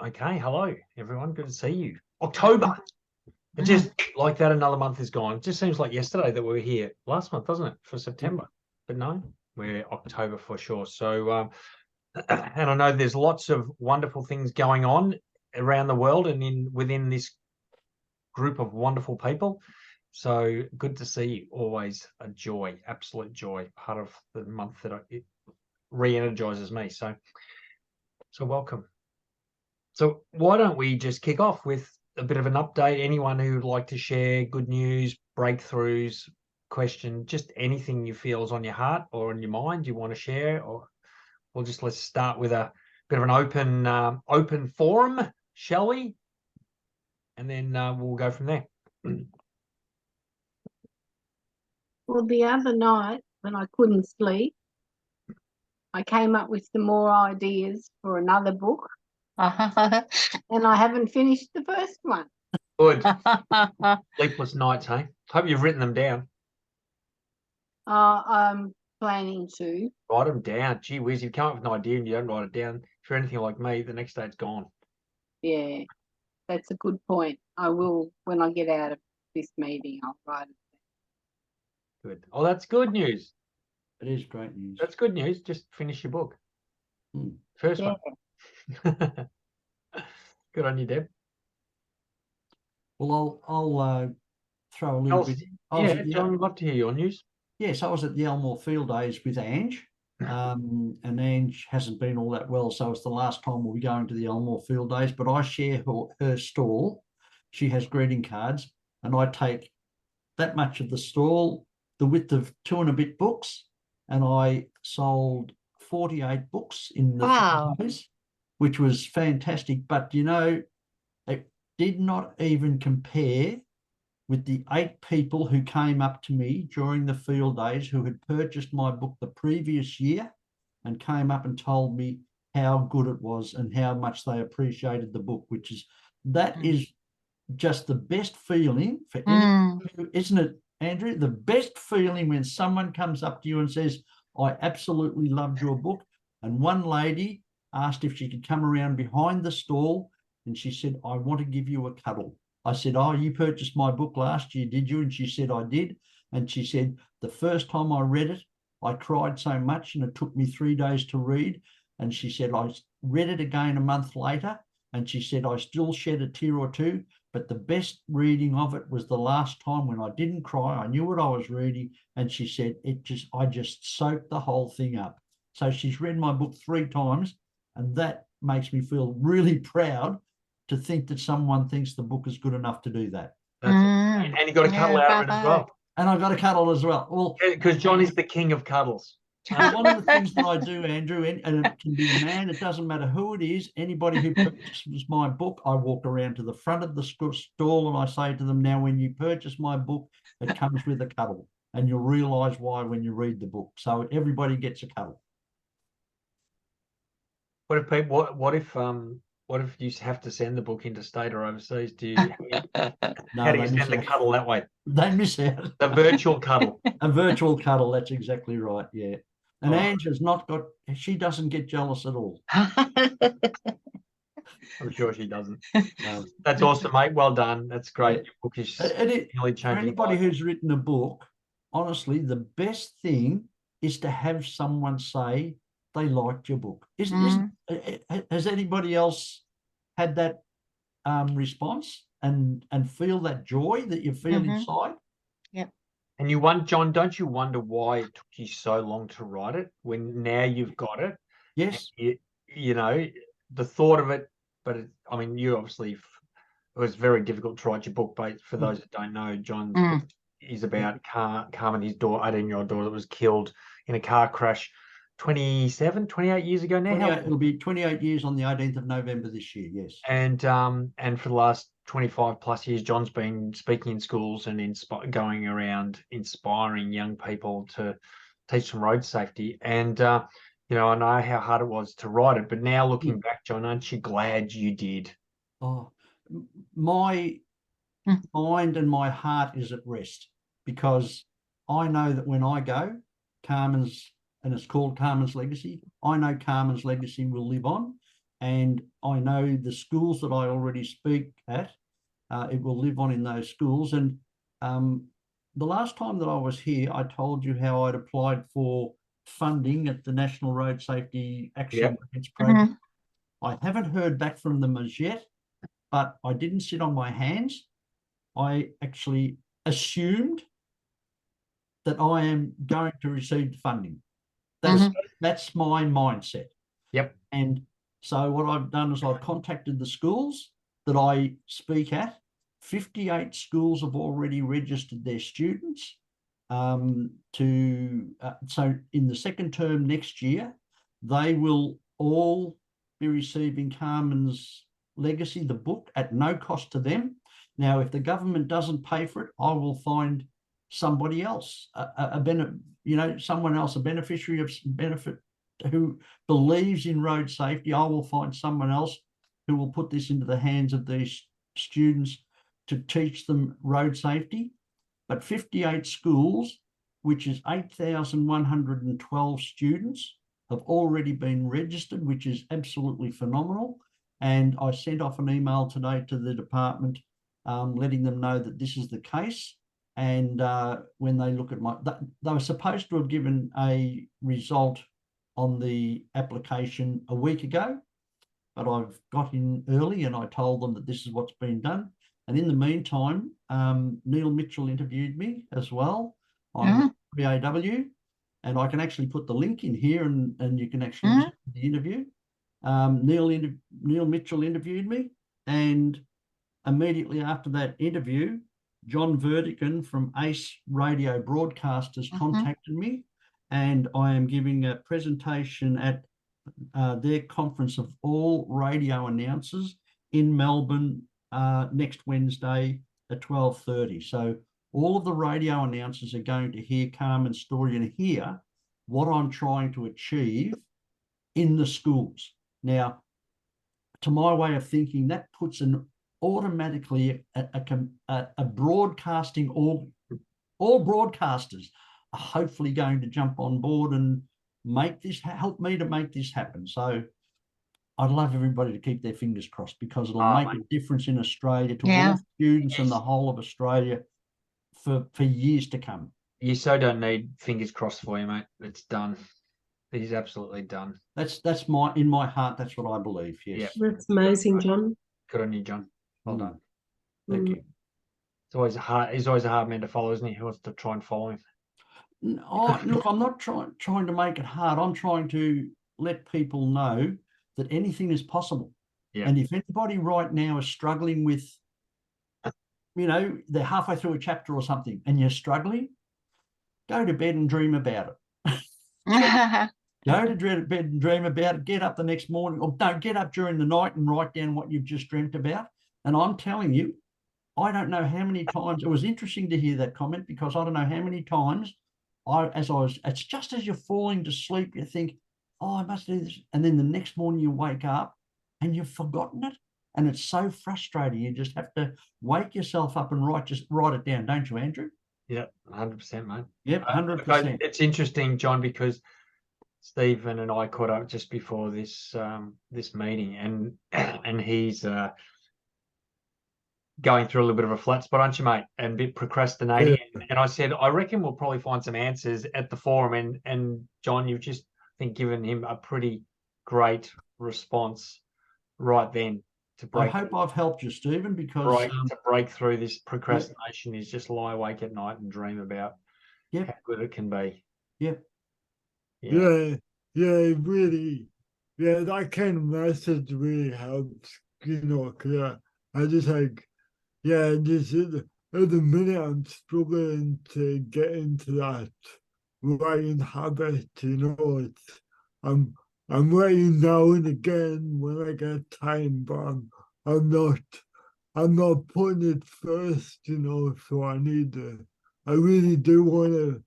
Okay, hello everyone. Good to see you. October. It just like that, another month is gone. It just seems like yesterday that we were here last month, doesn't it? For September. But no, we're October for sure. So and I know there's lots of wonderful things going on around the world and within this group of wonderful people. So good to see you. Always a joy, absolute joy. Part of the month that it re-energizes me. So welcome. So why don't we just kick off with a bit of an update? Anyone who'd like to share good news, breakthroughs, question, just anything you feel is on your heart or on your mind you want to share, or let's start with a bit of an open forum, shall we? And then we'll go from there. Well, the other night when I couldn't sleep, I came up with some more ideas for another book, and I haven't finished the first one. Good. Sleepless nights, hey? Hope you've written them down. I'm planning to. Write them down. Gee whiz, you come up with an idea and you don't write it down. If you're anything like me, the next day it's gone. Yeah, that's a good point. I will, when I get out of this meeting, I'll write it. Good. Oh, that's good news. It is great news. That's good news. Just finish your book. First one. Good on you, Deb. Well, I'll throw a little bit. John, I'd love to hear your news. Yes, I was at the Elmore Field Days with Ange, and Ange hasn't been all that well, so it's the last time we'll be going to the Elmore Field Days, but I share her stall. She has greeting cards, and I take that much of the stall, the width of 2 and a bit books, and I sold 48 books in the 5 days, which was fantastic. But, you know, it did not even compare with the 8 people who came up to me during the field days who had purchased my book the previous year and came up and told me how good it was and how much they appreciated the book, that is just the best feeling for anyone, isn't it, Andrew? The best feeling when someone comes up to you and says, I absolutely loved your book. And one lady asked if she could come around behind the stall, and she said, I want to give you a cuddle. I said, oh, you purchased my book last year, did you? And she said, I did. And she said, the first time I read it, I cried so much and it took me 3 days to read. And she said, I read it again a month later. And she said, I still shed a tear or two, but the best reading of it was the last time when I didn't cry. I knew what I was reading. And she said, I just soaked the whole thing up. So she's read my book 3 times, and that makes me feel really proud to think that someone thinks the book is good enough to do that. And you got a cuddle out of it as well. And I've got a cuddle as well. Well, because John is the king of cuddles. One of the things that I do, Andrew, and it can be a man, it doesn't matter who it is, anybody who purchases my book, I walk around to the front of the stall and I say to them, now, when you purchase my book, it comes with a cuddle, and you'll realise why when you read the book. So everybody gets a cuddle. What if people? What if you have to send the book interstate or overseas? Do you? How do you send the cuddle that way? They miss out. A virtual cuddle. A virtual cuddle. That's exactly right. Yeah. And Ange has not got. She doesn't get jealous at all. I'm sure she doesn't. That's awesome, mate. Well done. That's great. Your book is really changing. For anybody who's written a book, honestly, the best thing is to have someone say they liked your book. Has anybody else had that response and feel that joy that you feel inside? Yep. And John, don't you wonder why it took you so long to write it when now you've got it? Yes. You know, the thought of it, but I mean, you obviously, it was very difficult to write your book, but for those that don't know, John's book is about Carmen, his daughter, 18-year-old daughter that was killed in a car crash 28 years ago now. It'll be 28 years on the 18th of November this year, yes. And for the last 25 plus years, John's been speaking in schools and going around inspiring young people to teach them road safety. And you know, I know how hard it was to write it, but now looking back, John, aren't you glad you did? Oh, my mind and my heart is at rest, because I know that when I go, and it's called Carmen's Legacy, I know Carmen's legacy will live on, and I know the schools that I already speak at, it will live on in those schools. And the last time that I was here, I told you how I'd applied for funding at the National Road Safety Action Grants Program. I haven't heard back from them as yet, but I didn't sit on my hands. I actually assumed that I am going to receive funding. That's my mindset. Yep. And so what I've done is I've contacted the schools that I speak at. 58 schools have already registered their students so in the second term next year, they will all be receiving Carmen's Legacy, the book, at no cost to them. Now, if the government doesn't pay for it, I will find somebody else, someone else, a beneficiary of benefit who believes in road safety. I will find someone else who will put this into the hands of these students to teach them road safety. But 58 schools, which is 8,112 students, have already been registered, which is absolutely phenomenal. And I sent off an email today to the department letting them know that this is the case. And when they look at they were supposed to have given a result on the application a week ago, but I've got in early and I told them that this is what's been done. And in the meantime, Neil Mitchell interviewed me as well on PAW, and I can actually put the link in here and you can actually listen to the interview. Neil Mitchell interviewed me, and immediately after that interview, John Vertigan from Ace Radio Broadcasters contacted me, and I am giving a presentation at their conference of all radio announcers in Melbourne next Wednesday at 12:30. So all of the radio announcers are going to hear Carmen's story and hear what I'm trying to achieve in the schools. Now, to my way of thinking, that puts an automatically a broadcasting, all broadcasters are hopefully going to jump on board and help me to make this happen. So I'd love everybody to keep their fingers crossed, because it'll make a difference in Australia to all students and the whole of Australia for years to come. You so don't need fingers crossed for you, mate. It's done. He's absolutely done. That's in my heart. That's what I believe. Yes. Yep. That's amazing, John. Good on you, John. Well done. Thank you. It's always hard. He's always a hard man to follow, isn't he? Who wants to try and follow him? Look, I'm not trying to make it hard. I'm trying to let people know that anything is possible. Yeah. And if anybody right now is struggling with, they're halfway through a chapter or something and you're struggling, go to bed and dream about it. Go to bed and dream about it. Get up the next morning, or don't get up during the night and write down what you've just dreamt about. And I'm telling you, I don't know how many times, it was interesting to hear that comment, because I don't know how many times it's just as you're falling to sleep, you think, oh, I must do this. And then the next morning you wake up and you've forgotten it. And it's so frustrating. You just have to wake yourself up and write it down, don't you, Andrew? Yeah, 100%, mate. Yep, 100%. It's interesting, John, because Stephen and I caught up just before this meeting, and he's going through a little bit of a flat spot, aren't you, mate? And a bit procrastinating. And I said, I reckon we'll probably find some answers at the forum. And John, you've just, I think, given him a pretty great response right then. I hope I've helped you, Stephen, because to break through this procrastination is just lie awake at night and dream about how good it can be. Yep. Yeah, really. Yeah, that kind of message really helps, cause I just just at the minute I'm struggling to get into that writing habit, I'm writing now and again when I get time, but I'm not putting it first, so I really do want to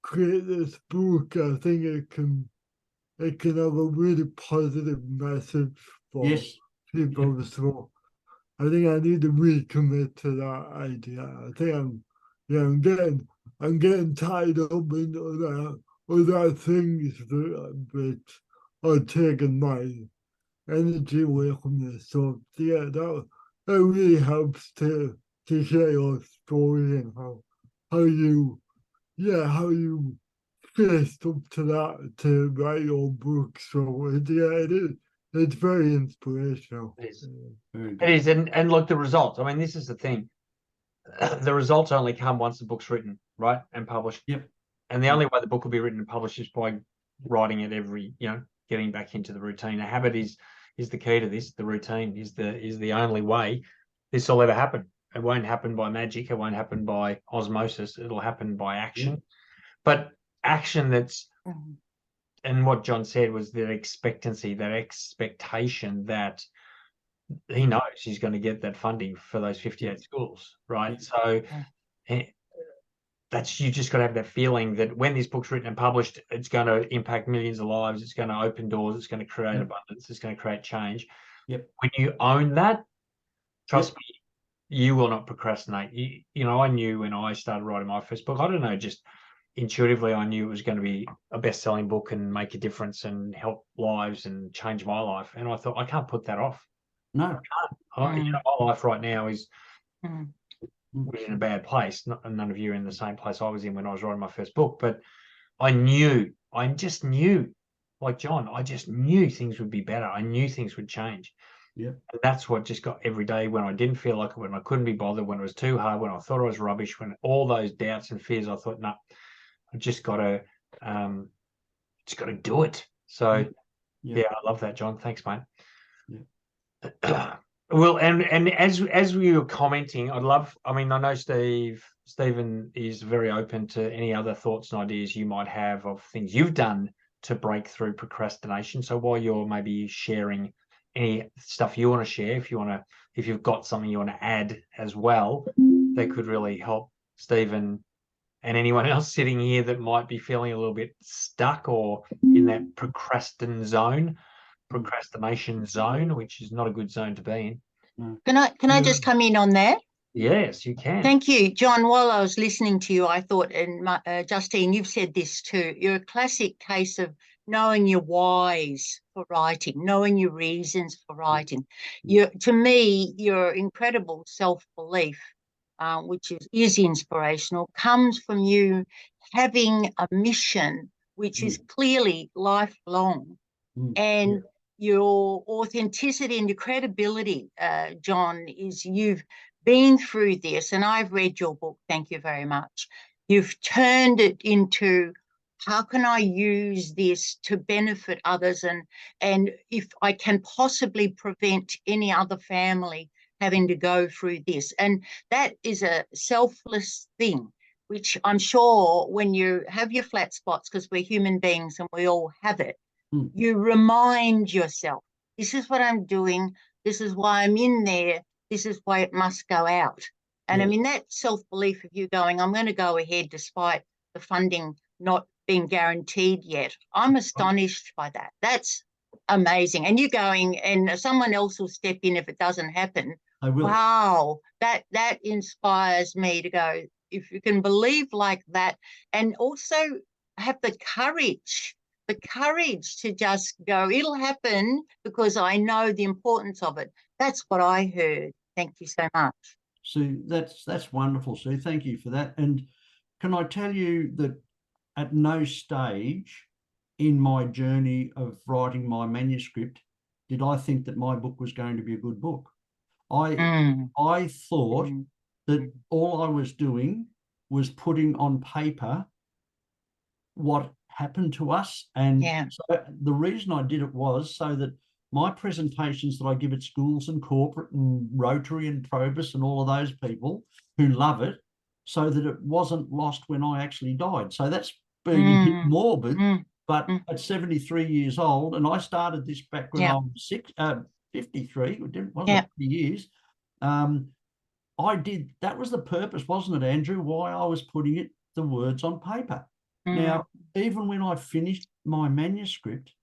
create this book. I think it can have a really positive message for people. Yep. So I think I need to recommit to that idea. I think I'm getting tied up in other things that are taking energy away from the stuff. Yeah, that really helps to share your story and how you how you faced up to that to write your book. So it is, it's very inspirational. It is. Very It good. is, and look, the results. I mean, this is the thing. The results only come once the book's written, right, and published. Yep. And the only way the book will be written and published is by writing it every, getting back into the routine. A habit is the key to this. The routine is the only way this will ever happen. It won't happen by magic. It won't happen by osmosis. It'll happen by action. But action that's, and what John said was that expectancy, that expectation that he knows he's going to get that funding for those 58 schools, right? So that's, you just got to have that feeling that when this book's written and published, it's going to impact millions of lives. It's going to open doors. It's going to create abundance. It's going to create change. Yep. When you own that, trust me, you will not procrastinate. I knew when I started writing my first book, I don't know, just intuitively, I knew it was going to be a best-selling book and make a difference and help lives and change my life. And I thought, I can't put that off. No. I can't. My life right now is we're in a bad place. None of you are in the same place I was in when I was writing my first book, but I just knew, like John, I just knew things would be better. I knew things would change. Yeah. And that's what just got every day when I didn't feel like it, when I couldn't be bothered, when it was too hard, when I thought I was rubbish, when all those doubts and fears, I thought, no, I just got to do it. So yeah, I love that, John. Thanks, mate. Yeah. Well, and as we were commenting, I know Stephen is very open to any other thoughts and ideas you might have of things you've done to break through procrastination. So while you're maybe sharing any stuff you want to share, if you've got something you want to add as well, that could really help Stephen and anyone else sitting here that might be feeling a little bit stuck or in that procrastination zone, which is not a good zone to be in. Can I just come in on that? Yes, you can. Thank you, John. While I was listening to you, I thought, and Justine, you've said this too, you're a classic case of knowing your whys for writing, knowing your reasons for writing. To me, your incredible self-belief, which is inspirational, comes from you having a mission which is clearly lifelong. And your authenticity and your credibility, John, is you've been through this, and I've read your book, thank you very much. You've turned it into, how can I use this to benefit others, and if I can possibly prevent any other family having to go through this. And that is a selfless thing, which I'm sure when you have your flat spots, because we're human beings and we all have it, you remind yourself, this is what I'm doing, this is why I'm in there, this is why it must go out. And I mean, that self-belief of you going, I'm going to go ahead despite the funding not being guaranteed yet, I'm astonished by that. That's amazing. And you going, and someone else will step in if it doesn't happen. I will. Wow, that inspires me to go, if you can believe like that, and also have the courage to just go, it'll happen because I know the importance of it. That's what I heard. Thank you so much. Sue, that's wonderful, Sue. Thank you for that. And can I tell you that at no stage in my journey of writing my manuscript did I think that my book was going to be a good book. I thought that all I was doing was putting on paper what happened to us. And so the reason I did it was so that my presentations that I give at schools and corporate and Rotary and Probus and all of those people who love it, so that it wasn't lost when I actually died. So that's being a bit morbid, but at 73 years old, and I started this back when I was 53, it wasn't 50 years. That was the purpose, wasn't it, Andrew, why I was putting the words on paper. Now, even when I finished my manuscript,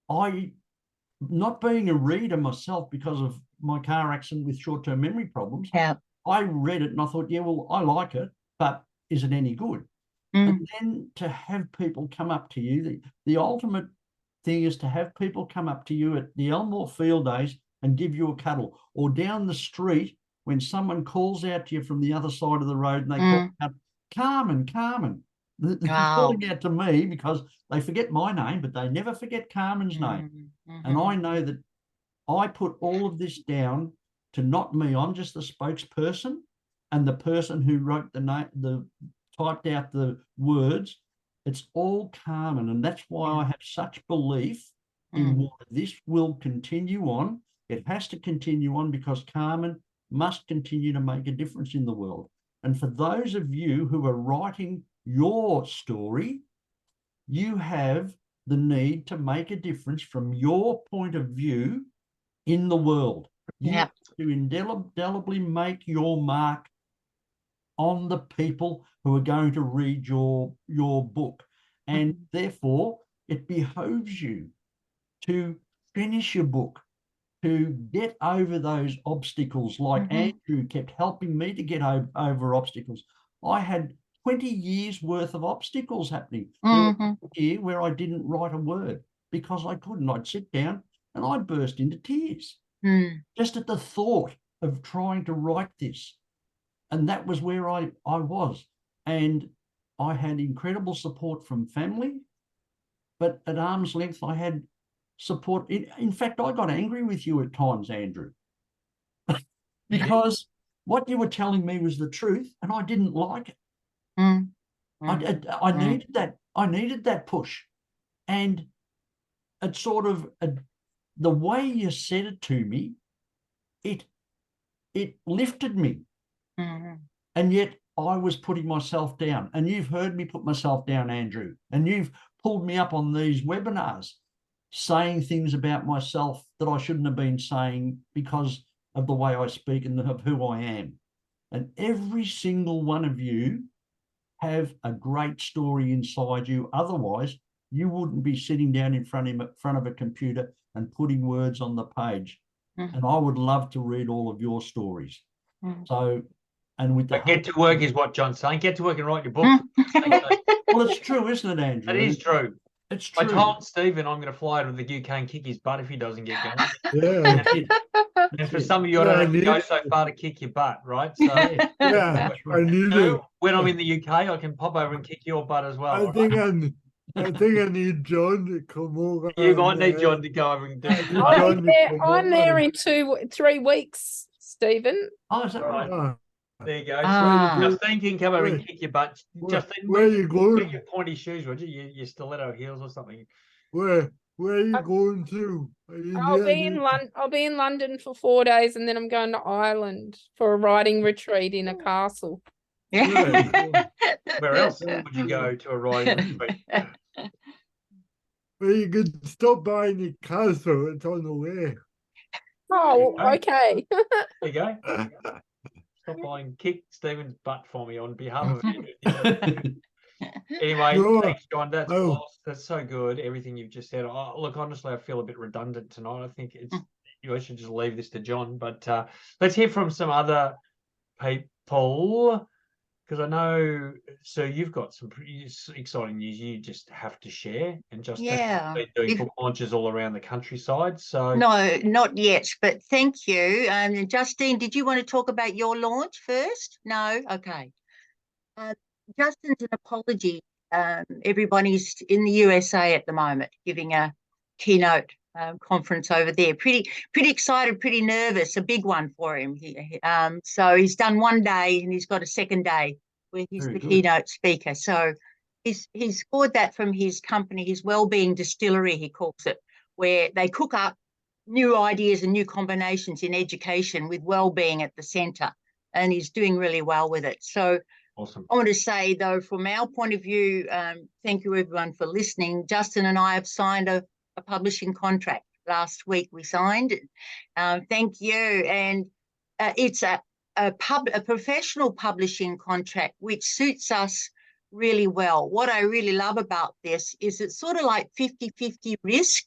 not being a reader myself because of my car accident with short-term memory problems, I read it and I thought, well, I like it, but is it any good? And then to have people come up to you, the ultimate thing is to have people come up to you at the Elmore Field Days and give you a cuddle, or down the street when someone calls out to you from the other side of the road and they call out, Carmen, Carmen. They're calling out to me because they forget my name, but they never forget Carmen's name. And I know that I put all of this down to not me. I'm just the spokesperson and the person who wrote the name, typed out the words. It's all Carmen, and that's why I have such belief in what this will continue on. It has to continue on because Carmen must continue to make a difference in the world. And for those of you who are writing your story, you have the need to make a difference from your point of view in the world. You have to indelibly make your mark on the people who are going to read your book. And therefore, it behoves you to finish your book, to get over those obstacles, like Andrew kept helping me to get over obstacles. I had 20 years worth of obstacles happening. There was a year where I didn't write a word because I couldn't. I'd sit down and I'd burst into tears just at the thought of trying to write this. And that was where I was. And I had incredible support from family, but at arm's length, I had support. In fact, I got angry with you at times, Andrew, because what you were telling me was the truth and I didn't like it. I needed that. I needed that push. And it sort of, the way you said it to me, it lifted me. And yet I was putting myself down. And you've heard me put myself down, Andrew. And you've pulled me up on these webinars saying things about myself that I shouldn't have been saying because of the way I speak and of who I am. And every single one of you have a great story inside you. Otherwise, you wouldn't be sitting down in front of a computer and putting words on the page. And I would love to read all of your stories. So, and with the get to work is what John's saying. Get to work and write your book. Well, it's true, isn't it, Andrew? It is true. It's true. I told Stephen I'm going to fly to the UK and kick his butt if he doesn't get going. Yeah. And for some of you, I don't have to go so far to kick your butt, right? So Yeah, I need it. when I'm in the UK, I can pop over and kick your butt as well. I think I need John to come over. You might need John to go over and do it. I'm there in 3 weeks, Stephen. Oh, is that right? There you go. Ah. Justine can come over and kick your butt. Justine, where are you going? Your pointy shoes, would you? Your stiletto heels or something. Where are you going to? I'll be in London for 4 days, and then I'm going to Ireland for a writing retreat in a castle. Where else would you go to a writing retreat? Well, you could stop by in the castle. It's on the way. Oh, okay. There you go. Stop by and kick Stephen's butt for me on behalf of Andrew. Anyway, thanks, John. That's awesome. That's so good. Everything you've just said. Oh, look, honestly, I feel a bit redundant tonight. I think I should just leave this to John. But let's hear from some other people, because I know, so you've got some pretty exciting news you just have to share, and just been doing book launches all around the countryside. So no, not yet, but thank you. Justine, did you want to talk about your launch first? No, okay. Justin's an apology. Everybody's in the USA at the moment giving a keynote conference over there. Pretty excited, pretty nervous. A big one for him. So he's done one day and he's got a second day where he's the keynote speaker. So he's scored that from his company, his Wellbeing Distillery, he calls it, where they cook up new ideas and new combinations in education with wellbeing at the centre, and he's doing really well with it. So awesome. I want to say, though, from our point of view, thank you everyone for listening. Justin and I have signed a publishing contract. Last week we signed it. Thank you. And it's a professional publishing contract, which suits us really well. What I really love about this is it's sort of like 50-50 risk.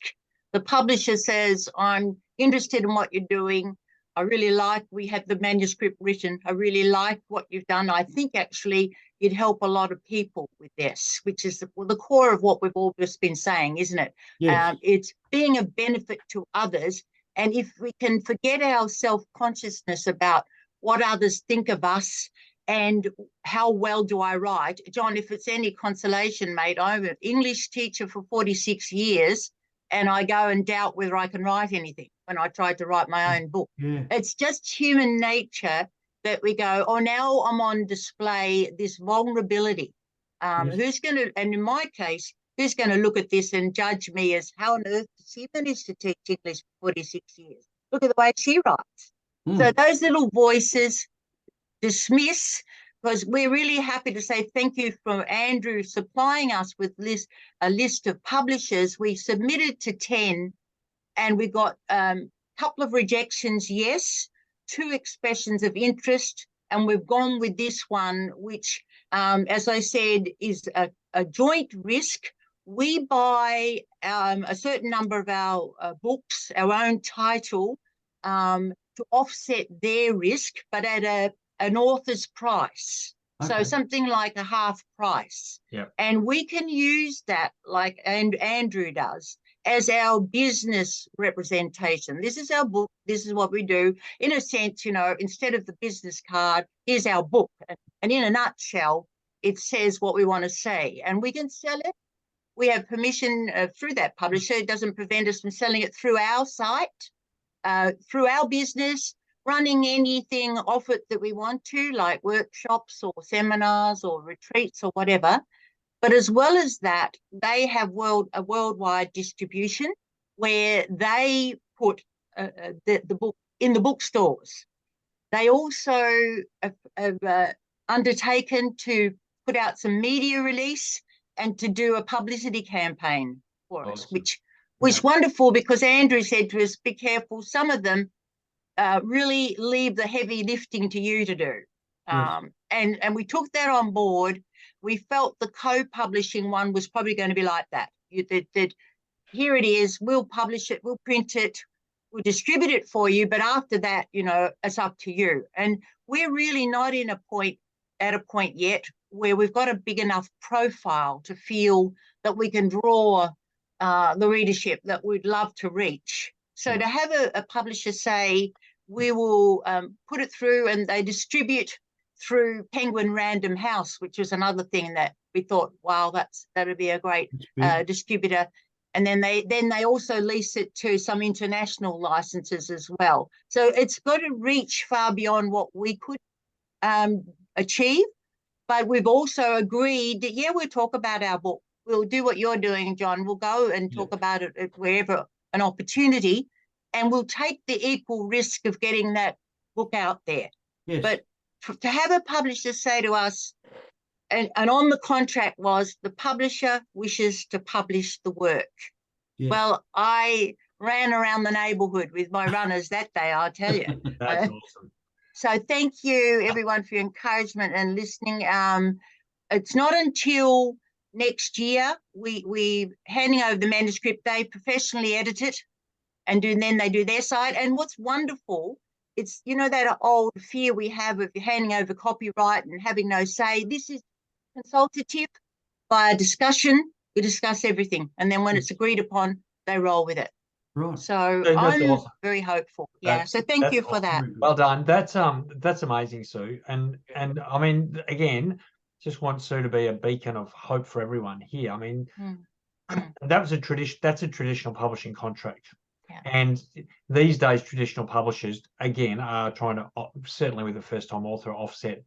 The publisher says, I'm interested in what you're doing. I really like, we have the manuscript written. I really like what you've done. I think actually you'd help a lot of people with this, which is the core of what we've all just been saying, isn't it? Yes. It's being a benefit to others. And if we can forget our self-consciousness about what others think of us and how well do I write, John, if it's any consolation, mate, I'm an English teacher for 46 years and I go and doubt whether I can write anything when I tried to write my own book. Yeah. It's just human nature that we go, oh, now I'm on display, this vulnerability. Yes. Who's going to, and in my case, who's going to look at this and judge me as how on earth does she manage to teach English for 46 years? Look at the way she writes. So those little voices dismiss, because we're really happy to say thank you for Andrew supplying us with a list of publishers. We submitted to 10 and we got a couple of rejections, yes, 2 expressions of interest, and we've gone with this one, which, as I said, is a joint risk. We buy a certain number of our books, our own title, to offset their risk, but at an author's price. Okay. So something like a half price. Yep. And we can use that, like Andrew does, as our business representation. This is our book. This is what we do. In a sense, you know, instead of the business card, here's our book. And in a nutshell, it says what we want to say. And we can sell it. We have permission through that publisher. It doesn't prevent us from selling it through our site, through our business, running anything off it that we want to, like workshops or seminars or retreats or whatever. But as well as that, they have a worldwide distribution where they put the book in the bookstores. They also have undertaken to put out some media release and to do a publicity campaign for us, which was wonderful, because Andrew said to us, be careful, some of them really leave the heavy lifting to you to do. Yes. And we took that on board. We felt the co-publishing one was probably going to be like that. That here it is, we'll publish it, we'll print it, we'll distribute it for you, but after that, you know, it's up to you. And we're really not at a point yet where we've got a big enough profile to feel that we can draw the readership that we'd love to reach. So to have a publisher say, we will put it through, and they distribute through Penguin Random House, which was another thing that we thought, wow, that would be a great distributor. And then they also lease it to some international licenses as well. So it's got to reach far beyond what we could achieve. But we've also agreed that, yeah, we'll talk about our book. We'll do what you're doing, John. We'll go and talk about it at wherever an opportunity, and we'll take the equal risk of getting that book out there. Yes. But to have a publisher say to us, and on the contract was, the publisher wishes to publish the work. Yes. Well, I ran around the neighbourhood with my runners that day, I'll tell you. That's awesome. So thank you, everyone, for your encouragement and listening. It's not until next year we handing over the manuscript. They professionally edit it, and then they do their side. And what's wonderful, it's, you know, that old fear we have of handing over copyright and having no say. This is consultative by a discussion. We discuss everything, and then when it's agreed upon, they roll with it. Right. So That's I'm awesome. very hopeful. Yeah. So thank you for that. Well done. That's amazing, Sue. And I mean, again, just want Sue to be a beacon of hope for everyone here. I mean, that's a traditional publishing contract. Yeah. And these days, traditional publishers, again, are trying to, certainly with a first-time author, offset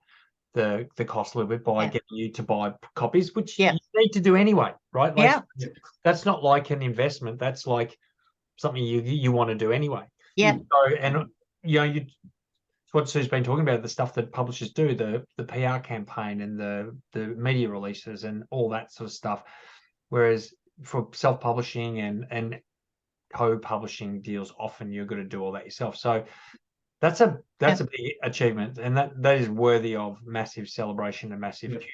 the cost a little bit by getting you to buy copies, which you need to do anyway, right? Like, that's not like an investment. That's like something you want to do anyway. Yeah. So, and you know, what Sue's been talking about, the stuff that publishers do, the PR campaign and the media releases and all that sort of stuff. Whereas for self-publishing and co-publishing deals, often you're going to do all that yourself. So that's a big achievement, and that is worthy of massive celebration and massive kudos.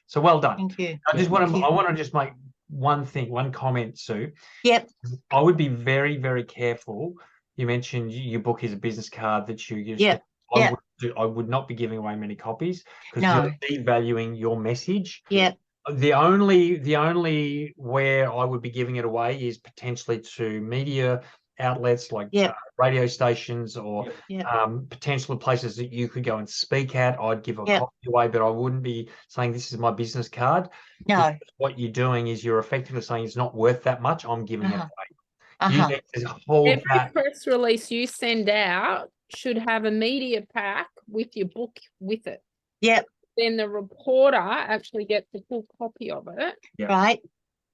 So well done. Thank you. I want to just make one comment, Sue. Yep. I would be very, very careful you mentioned your book is a business card that you give. Yeah, yeah. I would not be giving away many copies because No. you're devaluing your message. Yeah, The only where I would be giving it away is potentially to media outlets like Yep. radio stations or Yep. potential places that you could go and speak at. I'd give a Yep. copy away, but I wouldn't be saying this is my business card. no. Because what you're doing is you're effectively saying it's not worth that much. I'm giving it Uh-huh. away. You Uh-huh. need to hold Every that. press release you send out should have a media pack with your book with it. Yep. Then the reporter actually gets a full copy of it. Yeah. Right.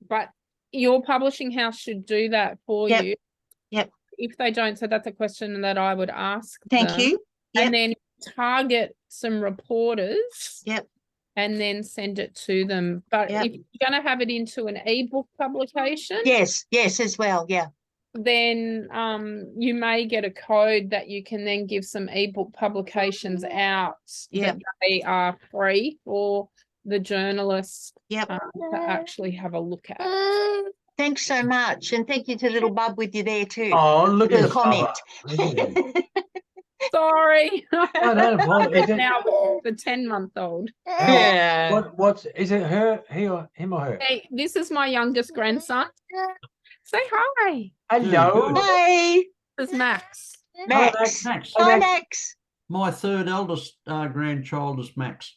But your publishing house should do that for Yep. you. Yep. If they don't, so that's a question that I would ask Thank them. you. Yep. And then target some reporters. Yep. And then send it to them. But Yep. if you're going to have it into an ebook publication, Yes, as well. Yeah. then you may get a code that you can then give some ebook publications out Yep. that they are free for the journalists Yep. to actually have a look at. Thanks so much. And thank you to little Bub with you there too. Oh, look For at the the comment. Sorry. don't apologize. Now the 10-month-old. Yeah. What's is it her, him or her? Hey, this is my youngest grandson. Say hi. Hello. Good. Hey, This is Max. Max. Max. Hi, Max. My third eldest grandchild is Max.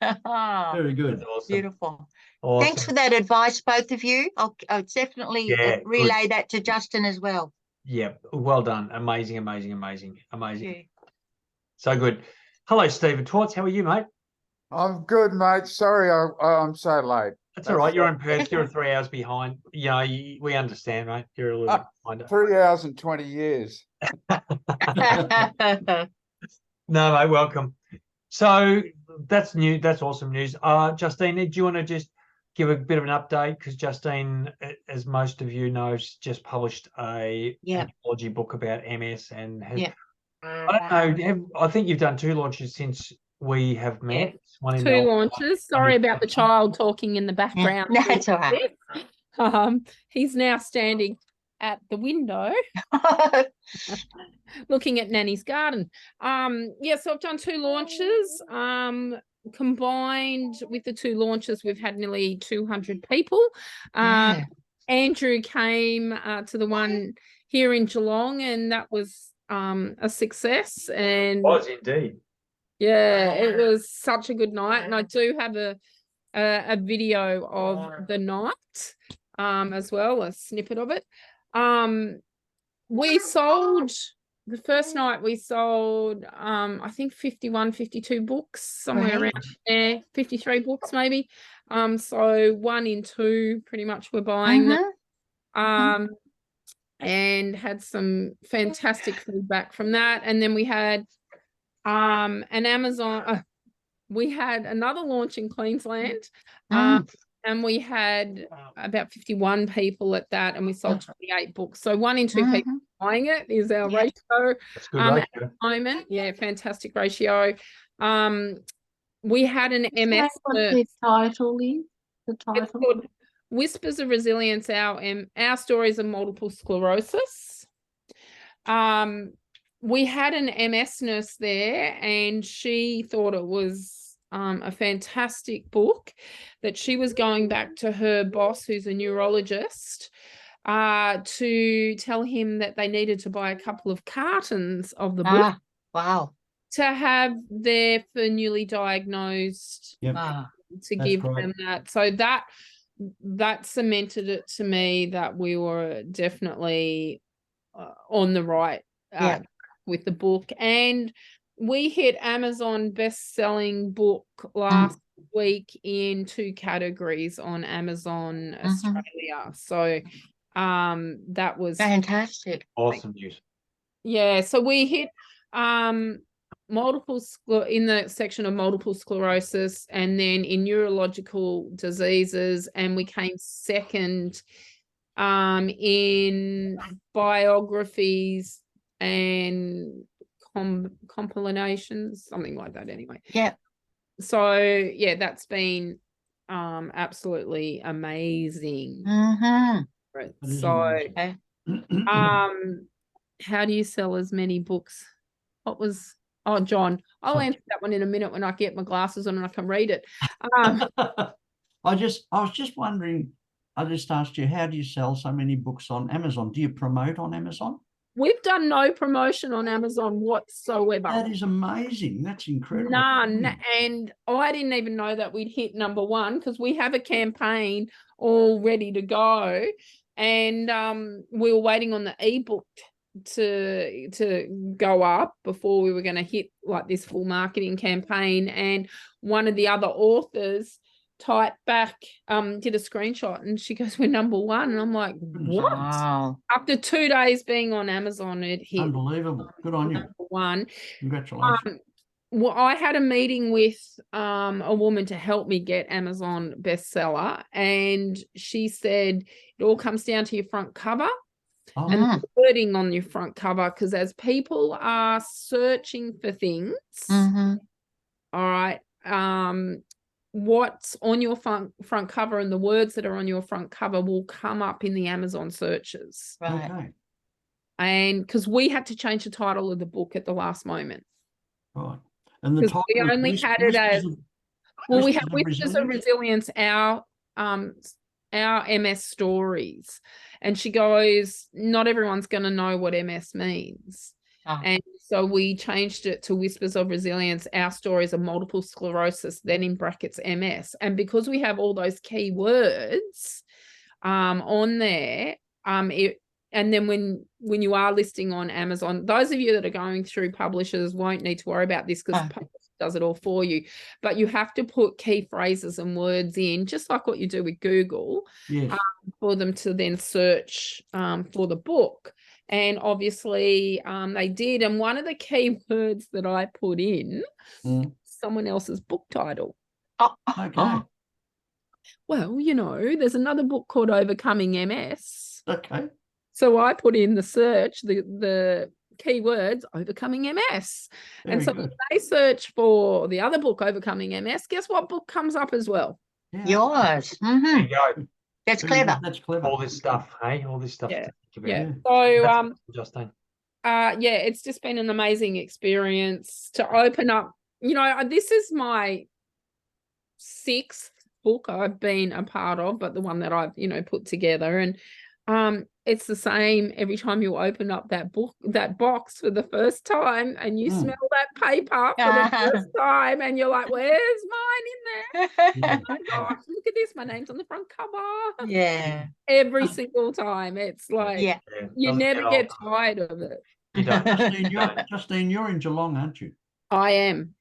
Very good. That's awesome. Beautiful. Awesome. Thanks for that advice, both of you. I'll definitely Yeah, relay that to Justin as well. Yeah, well done. Amazing, amazing, amazing, amazing. Yeah. So good. Hello, Stephen Twarts. How are you, mate? I'm good, mate. Sorry, I'm so late. That's all right. You're in Perth. You're 3 hours behind. You know, we understand, mate. You're a little bit behind. 3 hours and 20 years. No, mate, welcome. So that's new. That's awesome news. Justine, do you want to just give a bit of an update? Because Justine, as most of you know, just published a anthology book about MS and has, I don't know. I think you've done 2 launches since we have met. One in 2 Melbourne, launches. Sorry about the child talking in the background. No, it's all right. He's now standing at the window looking at Nanny's garden. So I've done 2 launches. Combined with the 2 launches, we've had nearly 200 people. Andrew came to the one here in Geelong, and that was a success. And it was indeed. yeah, it was such a good night, and I do have a video of the night as well, a snippet of it. We sold the first night. We sold I think 51, 52 books, somewhere around there, 53 books maybe. So 1 in 2 pretty much were buying them. And had some fantastic feedback from that. And then we had an Amazon, we had another launch in Queensland, and we had about 51 people at that, and we sold 28 books. So 1 in 2 people buying it is our ratio. That's good At ratio. the moment. Yeah, fantastic ratio. We had an MS. What the title is? The It's title. called Whispers of Resilience, our stories of multiple sclerosis. We had an MS nurse there, and she thought it was a fantastic book, that she was going back to her boss, who's a neurologist, to tell him that they needed to buy a couple of cartons of the book. Wow. To have there for newly diagnosed, Yep. to That's give great. them that. So that cemented it to me that we were definitely on the right with the book. And we hit Amazon best-selling book last week in 2 categories on Amazon Australia. So that was Fantastic. Awesome news. yeah. So we hit in the section of multiple sclerosis, and then in neurological diseases, and we came second in biographies and compilations, something like that anyway. Yeah. So yeah, that's been absolutely amazing. Mm-hmm. Right. That is So amazing. how do you sell as many books? What was, oh, John, I'll Sorry. answer that one in a minute when I get my glasses on and I can read it. I was just wondering, I just asked you, how do you sell so many books on Amazon? Do you promote on Amazon? We've done no promotion on Amazon whatsoever. That is amazing. That's incredible. None. And I didn't even know that we'd hit #1 because we have a campaign all ready to go. And we were waiting on the ebook to go up before we were going to hit like this full marketing campaign. And one of the other authors typed back, did a screenshot, and she goes, "We're #1." And I'm like, what? Wow. After 2 days being on Amazon, it hit Unbelievable. Good on you. #1. Congratulations. Well, I had a meeting with a woman to help me get Amazon bestseller, and she said it all comes down to your front cover Oh, and the wording on your front cover, because as people are searching for things, Mhm. all right, what's on your front cover and the words that are on your front cover will come up in the Amazon searches. Right. okay. And because we had to change the title of the book at the last moment. Right. And the 'Cause title we was only Whis- had it as- Whispers of- Well, we Whispers have of Whispers of Resilience? Resilience, our MS stories. And she goes, not everyone's going to know what MS means. Ah. And so we changed it to Whispers of Resilience, our stories of multiple sclerosis, then in brackets MS. And because we have all those key words on there, and then when you are listing on Amazon, those of you that are going through publishers won't need to worry about this because publisher does it all for you. But you have to put key phrases and words in, just like what you do with Google, Yes. for them to then search for the book. And obviously they did. And one of the key words that I put in, someone else's book title. Okay. Well, there's another book called Overcoming MS. Okay. So I put in the search, the keywords, Overcoming MS. Very and so good. when they search for the other book, Overcoming MS, guess what book comes up as well? Yeah. Yours. There Mhm. you go. That's Very clever. good. That's clever. All this stuff, hey? All this stuff Yeah. to think about. Yeah. Yeah. So Justine. yeah, it's just been an amazing experience to open up. This is my 6th book I've been a part of, but the one that I've put together. And it's the same every time you open up that box for the first time and you smell that paper for the first time and you're like, where's mine in there? Oh my gosh, look at this, my name's on the front cover. Yeah. Every single time. It's like, Yeah. you Doesn't never old. get tired of it. You don't. Justine, you're in Geelong, aren't you? I am.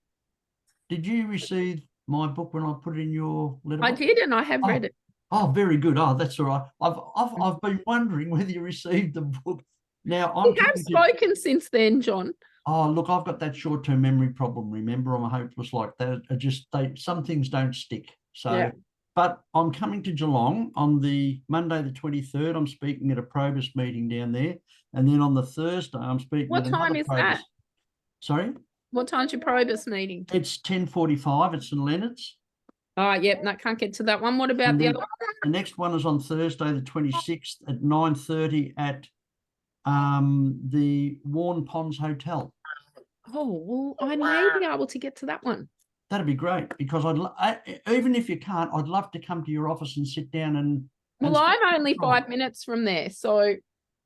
Did you receive my book when I put it in your I letterbox? did, and I have read it. Oh, very good. Oh, that's all right. I've been wondering whether you received the book. Now We have spoken since then, John. Oh, look, I've got that short-term memory problem. Remember, I'm hopeless like that. Some things don't stick. So, Yeah. But I'm coming to Geelong on the Monday, the 23rd. I'm speaking at a Probus meeting down there, and then on the Thursday, I'm speaking. What at time another is Probus. that? Sorry, What time's your Probus meeting? it's 10:45 at St Leonard's. Oh, yep, no, can't get to that one. What about And the then other one? the next one is on Thursday, the 26th at 9:30 at the Warren Ponds Hotel. Oh, well, I may be able to get to that one. That'd be great because even if you can't, I'd love to come to your office and sit down and. Well, I'm only 5 minutes from there, so.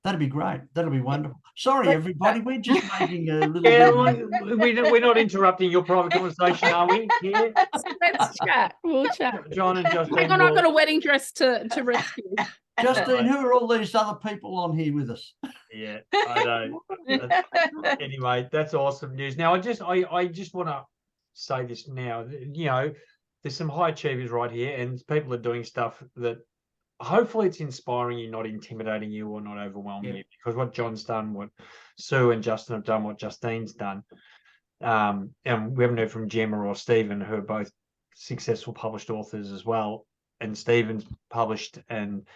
That'd be great. That'll be wonderful. Sorry, Let's everybody. We're just making a little Yeah, bit. Of we're not interrupting your private conversation, are we? Yeah. Let's chat. We'll chat. John and Justine. Hang on, I've got a wedding dress to rescue. Justine, who are all these other people on here with us? Yeah, I know. Anyway, that's awesome news. Now, I just want to say this now. There's some high achievers right here, and people are doing stuff that hopefully it's inspiring you, not intimidating you or not overwhelming you. Because what John's done, what Sue and Justin have done, what Justine's done, and we haven't heard from Gemma or Stephen, who are both successful published authors as well. And Stephen's published, and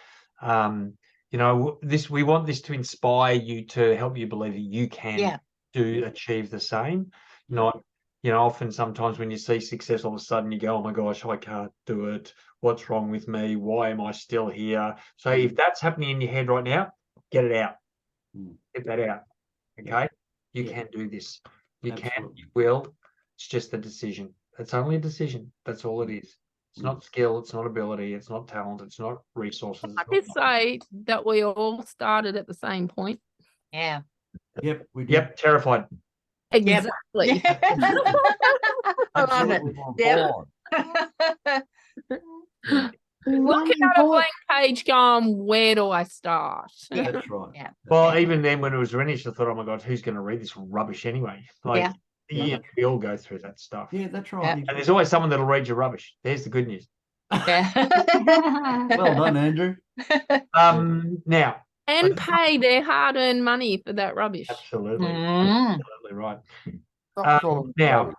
we want this to inspire you, to help you believe that you can achieve the same. Not, often sometimes when you see success, all of a sudden you go, oh my gosh, I can't do it. What's wrong with me? Why am I still here? So if that's happening in your head right now, get it out. Get that out. Okay, you Yeah. can do this. You can, Absolutely. you will. It's just a decision. It's only a decision. That's all it is. It's not skill. It's not ability. It's not talent. It's not resources. I It's not did say that we all started at the same point. Yeah. Yep, we did. Yep, terrified. Exactly. I love it. Absolutely on Yep. board. Yeah, Looking at a blank page going, where do I start? Yeah. that's right. Yeah. Well, even then, when it was finished, I thought, oh my God, who's going to read this rubbish anyway? Like, Yeah. yeah, we all go through that stuff. Yeah, that's right. Yeah. And there's always someone that'll read your rubbish. There's the good news. Yeah. Well done, Andrew. Now, And pay their hard-earned money for that rubbish. absolutely, Mm. absolutely right. Stop calling Now,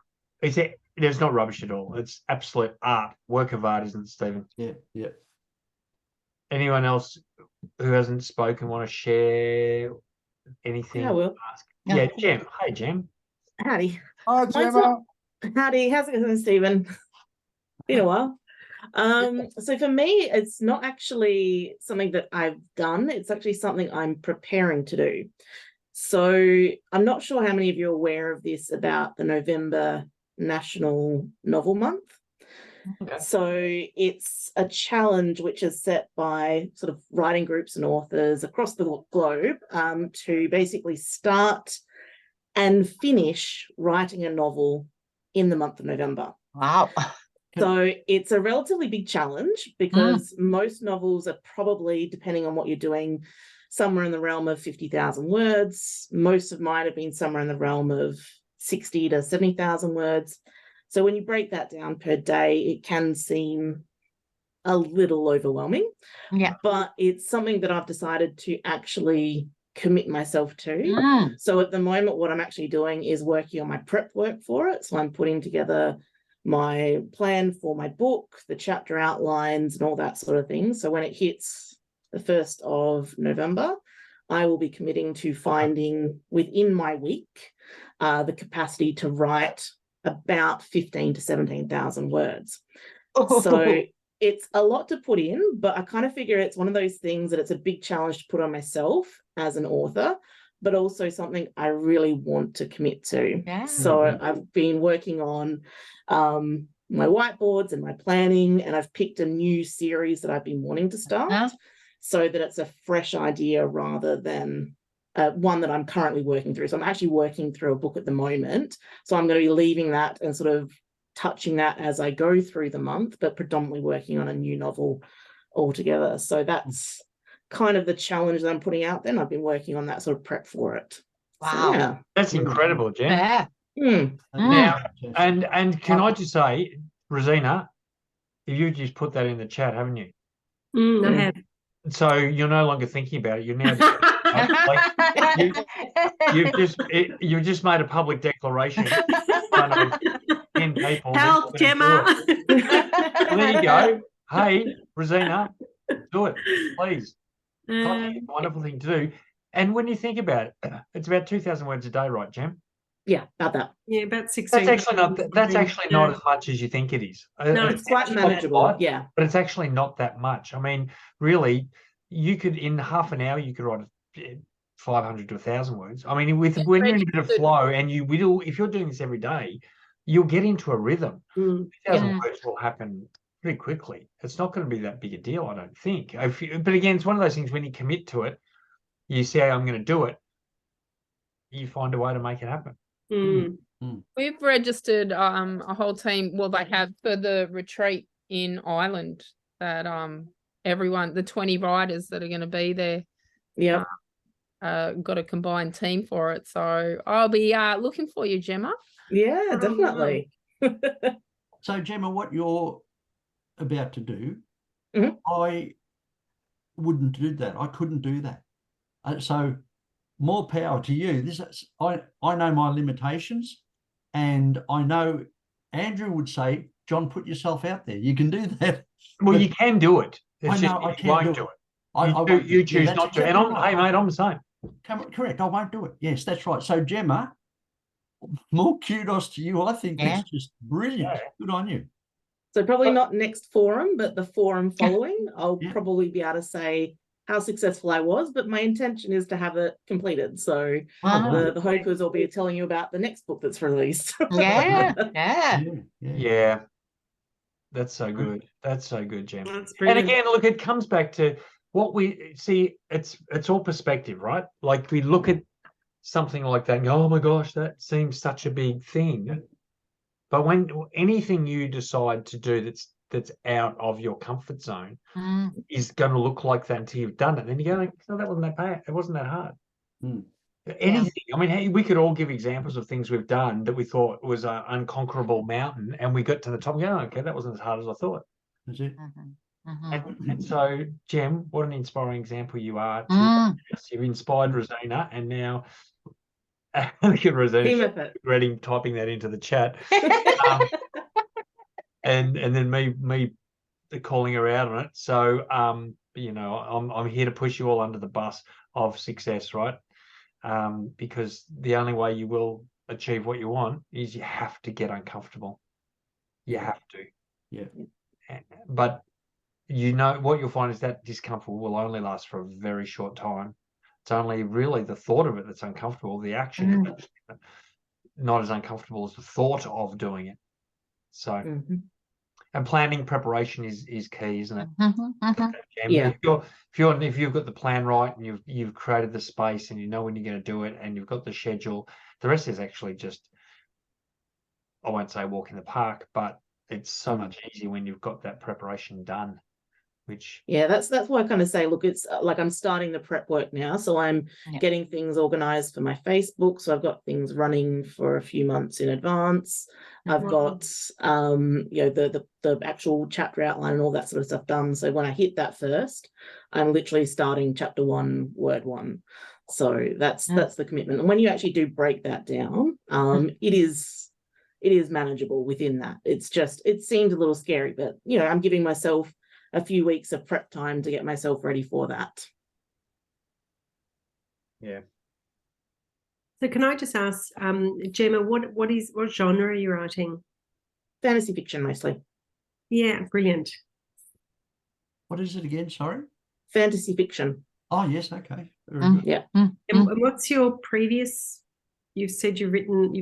there's not rubbish at all. It's absolute art, work of art, isn't it, Stephen? Yeah, yeah. Anyone else who hasn't spoken want to share anything? Yeah, I will. Ask? Yeah. Yeah, Jem. Hey, Jem. Howdy. Hi, Mine's Gemma. Howdy. How's it going, Stephen? Been a while. So for me, it's not actually something that I've done. It's actually something I'm preparing to do. So I'm not sure how many of you are aware of this about the November National Novel Month. Okay. So it's a challenge which is set by sort of writing groups and authors across the globe to basically start and finish writing a novel in the month of November. Wow. So it's a relatively big challenge because most novels are probably, depending on what you're doing, somewhere in the realm of 50,000 words. Most of mine have been somewhere in the realm of 60 to 70,000 words. So when you break that down per day, it can seem a little overwhelming. Yeah. But it's something that I've decided to actually commit myself to. Mm. So at the moment, what I'm actually doing is working on my prep work for it. So I'm putting together my plan for my book, the chapter outlines and all that sort of thing. So when it hits the 1st of November, I will be committing to finding within my week the capacity to write about 15 to 17,000 words. So it's a lot to put in, but I kind of figure it's one of those things that it's a big challenge to put on myself as an author, but also something I really want to commit to. Yeah. So I've been working on my whiteboards and my planning, and I've picked a new series that I've been wanting to start so that it's a fresh idea rather than one that I'm currently working through. So I'm actually working through a book at the moment. So I'm going to be leaving that and sort of touching that as I go through the month, but predominantly working on a new novel altogether. So that's kind of the challenge that I'm putting out there. And I've been working on that sort of prep for it. Wow. So, yeah. That's incredible, Jem. Yeah. Now, and can I just say, Rosina, you just put that in the chat, haven't you? I have. So you're no longer thinking about it. You're now you've just made a public declaration in front of 10 people. Help, Gemma. Well, there you go. Hey, Rosina, do it, please. It's a wonderful thing to do. And when you think about it, it's about 2,000 words a day, right, Jem? Yeah, about that. Yeah, about 16. That's actually not as much as you think it is. No, it's quite manageable. Yeah. But it's actually not that much. I mean, really, you could, in half an hour, you could write 500 to 1,000 words. I mean, when you're in a bit of flow and if you're doing this every day, you'll get into a rhythm. 2,000 words will happen pretty quickly. It's not going to be that big a deal, I don't think. But again, it's one of those things when you commit to it, you say, I'm going to do it, you find a way to make it happen. We've registered a whole team. Well, they have for the retreat in Ireland that everyone, the 20 writers that are going to be there, got a combined team for it. So I'll be looking for you, Gemma. Yeah, definitely. So, Gemma, what you're about to do, I wouldn't do that. I couldn't do that. So more power to you. I know my limitations, and I know Andrew would say, John, put yourself out there. You can do that. Well, you can do it. It's I know I can't do it. You choose not to. And hey, mate, I'm the same. Correct. I won't do it. Yes, that's right. So, Gemma, more kudos to you. I think that's just brilliant. Yeah. Good on you. So probably not next forum, but the forum following, I'll probably be able to say, how successful I was, but my intention is to have it completed. So Uh-huh. the hope is I'll be telling you about the next book that's released. Yeah, yeah. Yeah. That's so good. That's so good, Jem. That's And brilliant. again, look, it comes back to what we see. It's all perspective, right? Like we look at something like that and go, oh my gosh, that seems such a big thing. But when anything you decide to do that's out of your comfort zone Mm. is going to look like that until you've done it. Then you go, like, no, that wasn't that bad. It wasn't that hard. Mm. Anything. I mean, hey, we could all give examples of things we've done that we thought was an unconquerable mountain, and we got to the top and go, oh, okay, that wasn't as hard as I thought. That's it. Mhm, mhm. And so, Jem, what an inspiring example you are. Mm. You've inspired Rosina, and now look at Rosina Team effort. regretting typing that into the chat, and then me calling her out on it. So, you know, I'm here to push you all under the bus of success, right? Because the only way you will achieve what you want is you have to get uncomfortable. You have to. Yeah. But you know what you'll find is that discomfort will only last for a very short time. It's only really the thought of it that's uncomfortable. The action is not as uncomfortable as the thought of doing it. So, and planning preparation is key, isn't it? Yeah. If you've got the plan right and you've created the space and you know when you're going to do it and you've got the schedule, the rest is actually just, I won't say walk in the park, but it's so much easier when you've got that preparation done. Which Yeah, that's why I kind of say, look, it's like I'm starting the prep work now, so I'm getting things organized for my Facebook. So I've got things running for a few months in advance. I've got you know, the actual chapter outline and all that sort of stuff done. So when I hit that first, I'm literally starting chapter 1, word 1. So that's the commitment. And when you actually do break that down, it is manageable within that. It's just, it seems a little scary, but you know, I'm giving myself a few weeks of prep time to get myself ready for that. Yeah. So can I just ask, Gemma, what genre are you writing? Fantasy fiction mostly. Yeah, brilliant. What is it again? Sorry. Fantasy fiction. Oh yes, okay. Very good. Yeah. And what's your previous? You've said you've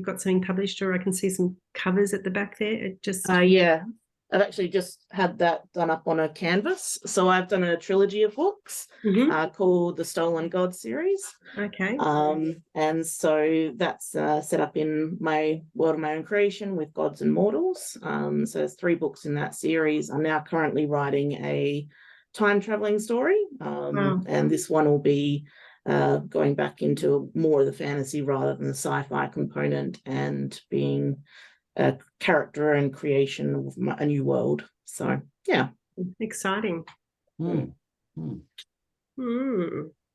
got something published, or I can see some covers at the back there. It just yeah. I've actually just had that done up on a canvas. So I've done a trilogy of books called the Stolen God series. Okay. And so that's set up in my world of my own creation with gods and mortals. So there's 3 books in that series. I'm now currently writing a time traveling story. And this one will be going back into more of the fantasy rather than the sci-fi component and being a character and creation of a new world. So yeah, exciting. Well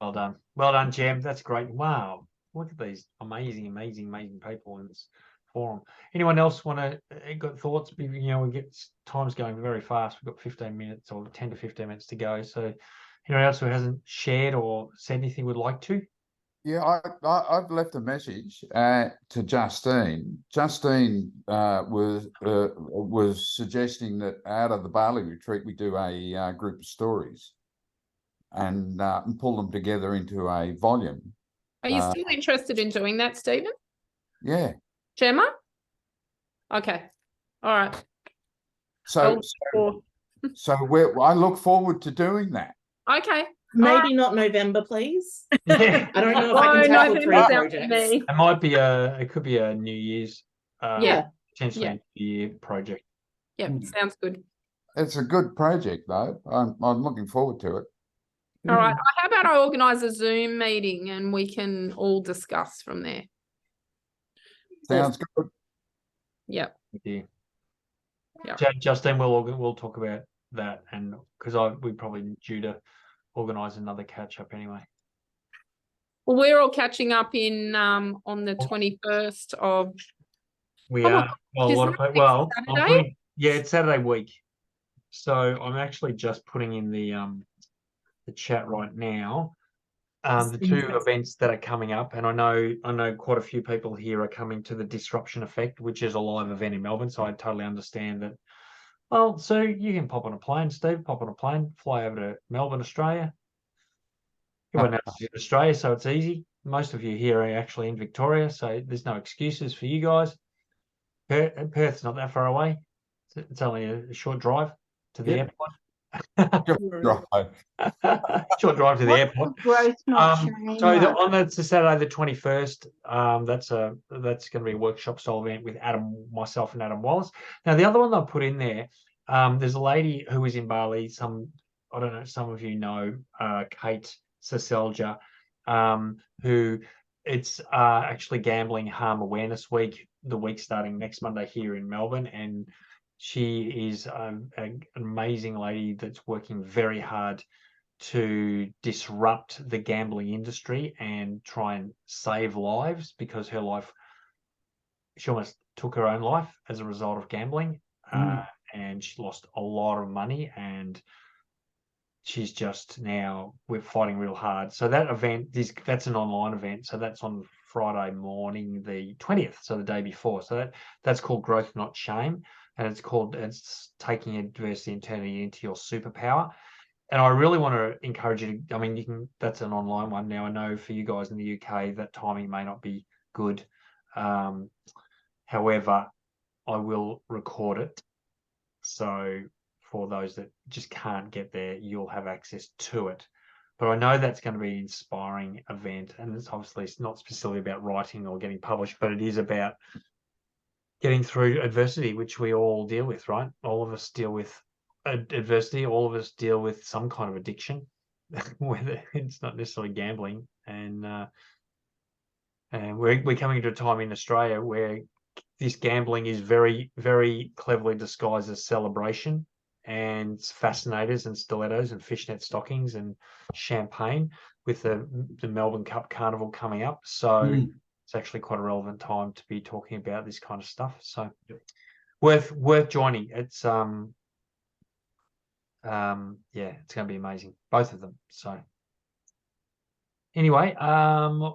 done, Jem. That's great. Wow, look at these amazing people in this forum. Anyone else want to got thoughts? You know, we get time's going very fast. We've got 15 minutes or 10 to 15 minutes to go. So anyone else who hasn't shared or said anything would like to? Yeah, I've left a message to Justine. Justine was suggesting that out of the Bali retreat we do a group of stories and pull them together into a volume. Are you still interested in doing that, Stephen? Yeah. Gemma? Okay. All right. So I look forward to doing that. Okay. Maybe not November, please. Yeah. I don't know if I can tackle 3 projects. It might be it could be a New Year's, potentially a New Year project. Yeah, sounds good. It's a good project though. I'm looking forward to it. All right. How about I organise a Zoom meeting and we can all discuss from there? Sounds good. Yep. Yeah. Justine, we'll talk about that, and because we probably due to organise another catch up anyway. Well, we're all catching up in on the 21st of. We are. Well, Saturday? It's Saturday week. So I'm actually just putting in the chat right now. The 2 events that are coming up, and I know quite a few people here are coming to the Disruption Effect, which is a live event in Melbourne. So I totally understand that. Well, so you can pop on a plane, Steve, fly over to Melbourne, Australia. Everyone else is in Australia, so it's easy. Most of you here are actually in Victoria, so there's no excuses for you guys. Perth's not that far away. It's only a short drive to the Yep. airport. Right. Short drive to the What's airport. the growth not shame So one? on the Saturday the 21st, that's going to be a workshop style event with myself and Adam Wallace. Now the other one I put in there, there's a lady who is in Bali. I don't know, some of you know Kate Saselja, who it's actually Gambling Harm Awareness Week, the week starting next Monday here in Melbourne, and she is an amazing lady that's working very hard to disrupt the gambling industry and try and save lives, because she almost took her own life as a result of gambling, and she lost a lot of money, and she's just now, we're fighting real hard. So that event, that's an online event, so that's on Friday morning the 20th, so the day before. So that's called Growth Not Shame, and it's taking adversity and turning it into your superpower. And I really want to encourage you to, I mean, that's an online one. Now, I know for you guys in the UK, that timing may not be good. However, I will record it. So for those that just can't get there, you'll have access to it. But I know that's going to be an inspiring event. And it's obviously not specifically about writing or getting published, but it is about getting through adversity, which we all deal with, right? All of us deal with adversity. All of us deal with some kind of addiction, whether it's not necessarily gambling. And we're coming to a time in Australia where this gambling is very, very cleverly disguised as celebration, and fascinators and stilettos and fishnet stockings and champagne, with the Melbourne Cup Carnival coming up. So it's actually quite a relevant time to be talking about this kind of stuff. So worth joining. It's it's going to be amazing, both of them. So anyway,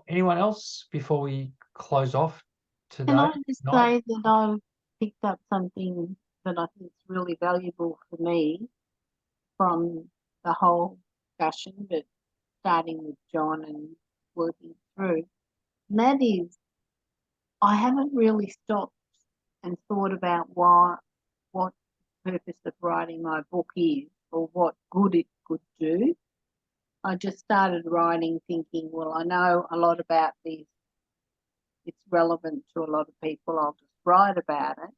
anyone else before we close off today? Can I just say that I've picked up something that I think is really valuable for me from the whole discussion, but starting with John and working through. And that is, I haven't really stopped and thought about what the purpose of writing my book is, or what good it could do. I just started writing thinking, well, I know a lot about this. It's relevant to a lot of people. I'll just write about it.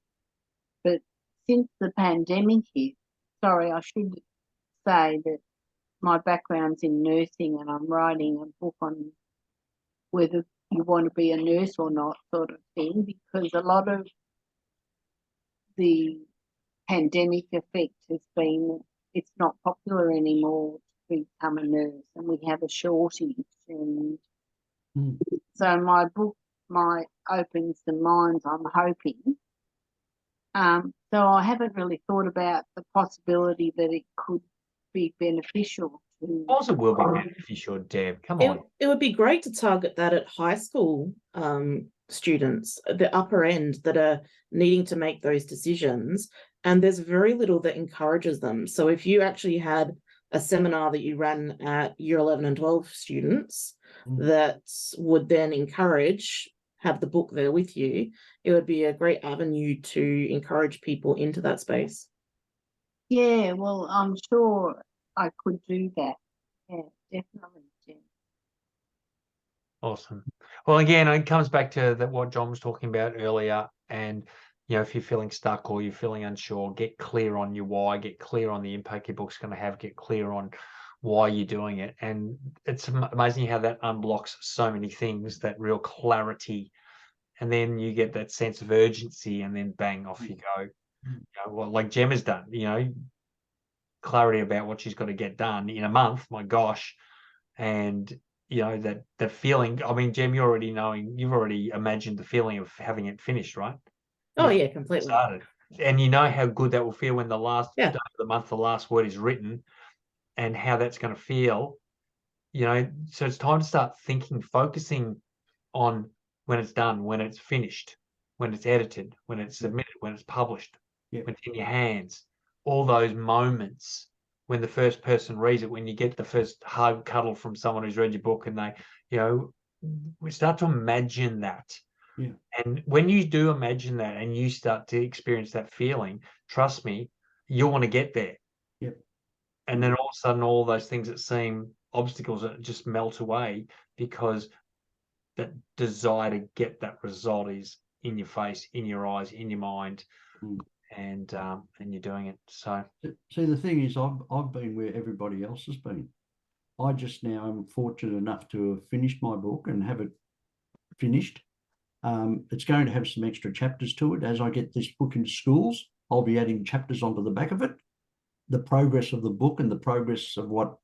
But since the pandemic hit, sorry, I should say that my background's in nursing, and I'm writing a book on whether you want to be a nurse or not, sort of thing, because a lot of the pandemic effect has been, it's not popular anymore to become a nurse, and we have a shortage. And so my book might open some minds, I'm hoping. So I haven't really thought about the possibility that it could be beneficial to. Of course it will be beneficial, Deb. Come on. It would be great to target that at high school students, the upper end, that are needing to make those decisions. And there's very little that encourages them. So if you actually had a seminar that you ran at year 11 and 12 students that would then have the book there with you, it would be a great avenue to encourage people into that space. Yeah, well, I'm sure I could do that. Yeah, definitely. Yeah. Awesome. Well, again, it comes back to what John was talking about earlier. And, if you're feeling stuck or you're feeling unsure, get clear on your why, get clear on the impact your book's going to have, get clear on why you're doing it. And it's amazing how that unblocks so many things, that real clarity. And then you get that sense of urgency, and then bang, off you go. Well, like Gemma's done, clarity about what she's got to get done in a month, my gosh. And that feeling, I mean, Gem, you've already imagined the feeling of having it finished, right? Oh yeah, completely. Started. And you know how good that will feel when the last day of the month, the last word is written, and how that's going to feel. So it's time to start thinking, focusing on when it's done, when it's finished, when it's edited, when it's submitted, when it's published, when it's in your hands. All those moments when the first person reads it, when you get the first hug, cuddle from someone who's read your book, and they, we start to imagine that. Yeah. And when you do imagine that and you start to experience that feeling, trust me, you'll want to get there. Yep. And then all of a sudden, all those things that seem obstacles just melt away, because that desire to get that result is in your face, in your eyes, in your mind, and you're doing it. So see, the thing is, I've been where everybody else has been. I just now am fortunate enough to have finished my book and have it finished. It's going to have some extra chapters to it. As I get this book into schools, I'll be adding chapters onto the back of it. The progress of the book and the progress of what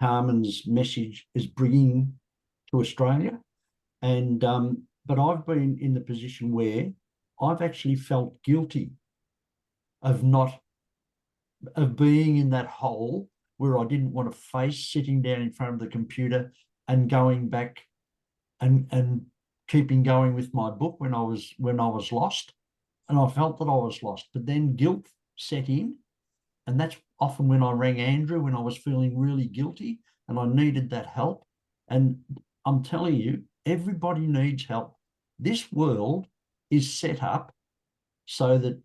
Carmen's message is bringing to Australia. And but I've been in the position where I've actually felt guilty of being in that hole where I didn't want to face sitting down in front of the computer and going back and keeping going with my book when I was lost. And I felt that I was lost. But then guilt set in. And that's often when I rang Andrew when I was feeling really guilty and I needed that help. And I'm telling you, everybody needs help. This world is set up so that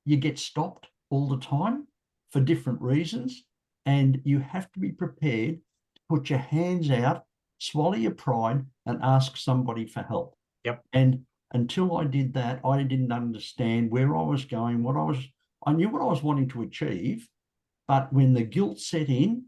you get stopped all the time for different reasons. And you have to be prepared to put your hands out, swallow your pride, and ask somebody for help. Yep. And until I did that, I didn't understand where I was going, I knew what I was wanting to achieve, but when the guilt set in,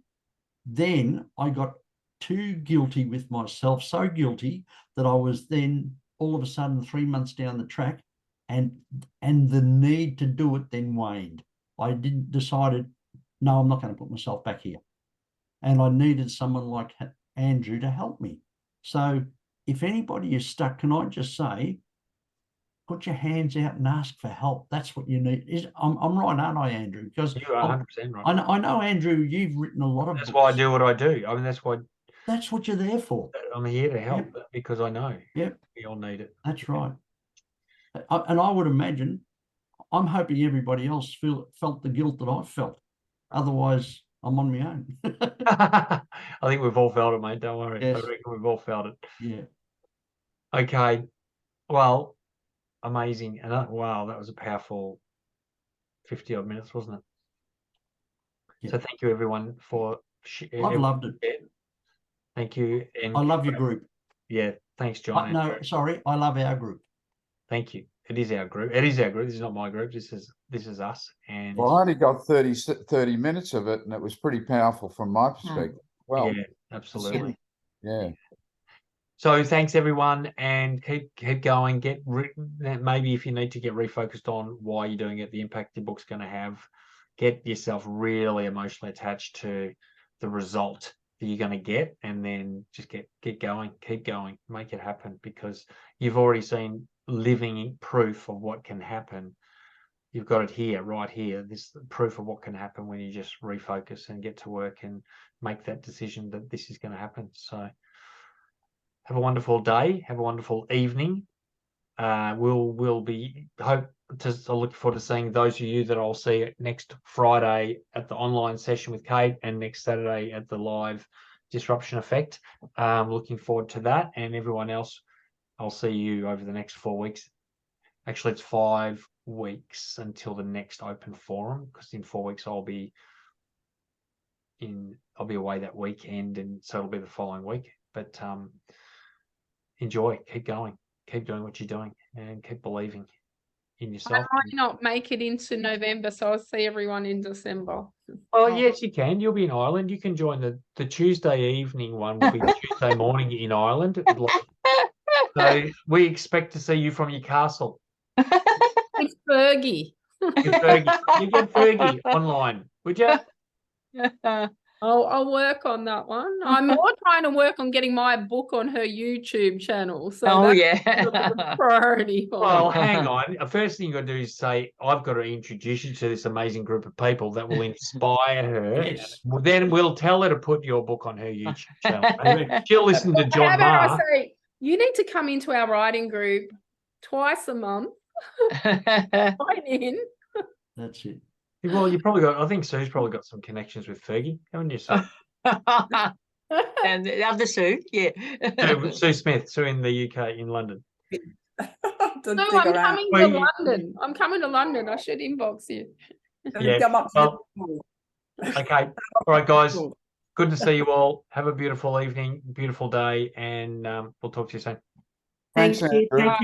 then I got too guilty with myself, so guilty that I was then all of a sudden 3 months down the track, and the need to do it then waned. I decided, no, I'm not going to put myself back here. And I needed someone like Andrew to help me. So if anybody is stuck, can I just say, put your hands out and ask for help. That's what you need. I'm right, aren't I, Andrew? Because you are 100% right. I know, Andrew, you've written a lot of That's books. why I do what I do. I mean, that's what you're there for. I'm here to help. Yep. Because I know Yep. we all need it. That's right. And I would imagine, I'm hoping everybody else felt the guilt that I felt. Otherwise, I'm on my own. I think we've all felt it, mate. Don't worry. Yes. I reckon we've all felt it. Yeah. Okay. Well, amazing. And wow, that was a powerful 50 odd minutes, wasn't it? Yeah. So thank you everyone for I've loved it. Thank you. And I love your group. Yeah, thanks, John. No, sorry, I love our group. Thank you. It is our group. It is our group. This is not my group. This is us. And Well, I only got 30 minutes of it, and it was pretty powerful from my perspective. Well, yeah, absolutely. Yeah. So thanks everyone, and keep going. Maybe if you need to get refocused on why you're doing it, the impact your book's going to have, get yourself really emotionally attached to the result that you're going to get, and then just keep going, make it happen, because you've already seen living proof of what can happen. You've got it here, right here, this proof of what can happen when you just refocus and get to work and make that decision that this is going to happen. So have a wonderful day, have a wonderful evening. We'll be I look forward to seeing those of you that I'll see next Friday at the online session with Kate, and next Saturday at the live Disruption Effect. Looking forward to that, and everyone else, I'll see you over the next 4 weeks. Actually, it's 5 weeks until the next open forum, because in 4 weeks I'll be away that weekend, and so it'll be the following week. But enjoy, keep going, keep doing what you're doing, and keep believing in yourself. I might not make it into November, so I'll see everyone in December. Oh, yes, you can. You'll be in Ireland. You can join the Tuesday evening one. Will be Tuesday morning in Ireland. So we expect to see you from your castle. It's Fergie. You get Fergie online, would you? I'll work on that one. I'm more trying to work on getting my book on her YouTube channel. So that's the priority. Well, hang on. The first thing you got to do is say, I've got to introduce you to this amazing group of people that will inspire her. Yes. Then we'll tell her to put your book on her YouTube channel. She'll listen to John How about Maher. I say, you need to come into our writing group twice a month. Join in. That's it. Well, you probably got. I think Sue's probably got some connections with Fergie, haven't you, Sue? And the other Sue, yeah. Sue Smith, Sue in the UK, in London. No, I'm coming to London. I'm coming to London. I should inbox you. Yeah. Well, okay. All right, guys. Good to see you all. Have a beautiful evening, beautiful day, and we'll talk to you soon. Thanks, Thank you. Andrew. Take care.